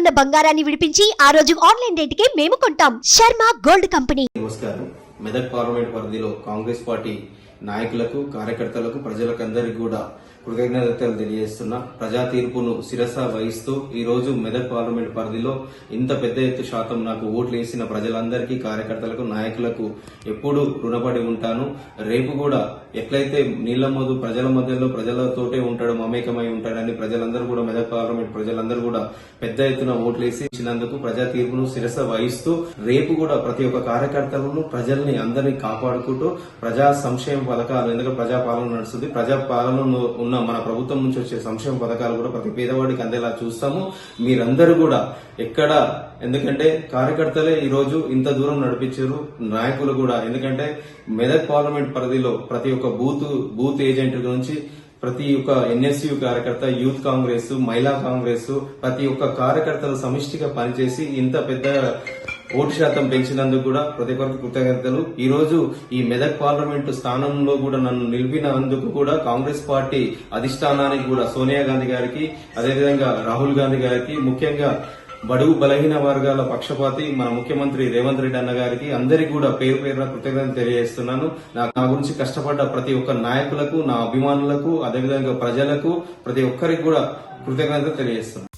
ఉన్న బంగారాన్ని విడిపించి ఆ రోజు ఆన్లైన్ రేటుకే మేము కొంటాం. Sharma gold company. నమస్కారం. మెదక్ పార్లమెంట్ పరిధిలో కాంగ్రెస్ పార్టీ నాయకులకు, కార్యకర్తలకు, ప్రజలకందరికీ కూడా కృతజ్ఞతలు తెలియజేస్తున్నా. ప్రజా తీర్పును శిరస వహిస్తూ ఈ రోజు మెదక్ పార్లమెంట్ పరిధిలో ఇంత పెద్ద ఎత్తు శాతం నాకు ఓట్లు వేసిన ప్రజలందరికీ, కార్యకర్తలకు, నాయకులకు ఎప్పుడూ రుణపడి ఉంటాను. రేపు కూడా ఎట్లయితే నీళ్ల మోదు ప్రజల మధ్యలో ప్రజలతోటే ఉంటాడు, మమేకమై ఉంటాడని ప్రజలందరూ కూడా, మెదక్ పార్లమెంట్ ప్రజలందరూ కూడా పెద్ద ఎత్తున ఓట్లేసి ఇచ్చినందుకు ప్రజా తీర్పును శిరస వహిస్తూ రేపు కూడా ప్రతి ఒక్క కార్యకర్తలను, ప్రజల్ని అందరినీ కాపాడుకుంటూ ప్రజా సంక్షేమ పథకాలు, ఎందుకంటే ప్రజా పాలన నడుస్తుంది, ప్రజా పాలనలో ఉన్న మన ప్రభుత్వం నుంచి వచ్చే సంక్షేమ పథకాలు కూడా ప్రతి పేదవాడికి అందేలా చూస్తాము. మీరందరూ కూడా ఎక్కడ, ఎందుకంటే కార్యకర్తలే ఈ రోజు ఇంత దూరం నడిపించారు, నాయకులు కూడా. ఎందుకంటే మెదక్ పార్లమెంట్ పరిధిలో ప్రతి ఒక్క బూత్ ఏజెంట్ నుంచి ప్రతి ఒక్క ఎన్ఎస్యు కార్యకర్త, యూత్ కాంగ్రెస్, మహిళా కాంగ్రెస్, ప్రతి ఒక్క కార్యకర్తలు సమిష్టిగా పనిచేసి ఇంత పెద్ద ఓటు శాతం పెంచినందుకు కూడా ప్రతి ఒక్కరికి కృతజ్ఞతలు. ఈ రోజు ఈ మెదక్ పార్లమెంటు స్థానంలో కూడా నన్ను నిలిపినందుకు కూడా కాంగ్రెస్ పార్టీ అధిష్టానానికి కూడా, సోనియా గాంధీ గారికి, అదేవిధంగా రాహుల్ గాంధీ గారికి, ముఖ్యంగా బడుగు బలహీన వర్గాల పక్షపాతి మన ముఖ్యమంత్రి రేవంత్ రెడ్డి అన్న గారికి, అందరికీ కూడా పేరు పేరున కృతజ్ఞతలు తెలియజేస్తున్నాను. నా గురించి కష్టపడ్డ ప్రతి ఒక్క నాయకులకు, నా అభిమానులకు, అదేవిధంగా ప్రజలకు, ప్రతి ఒక్కరికి కూడా కృతజ్ఞతలు తెలియజేస్తున్నాను.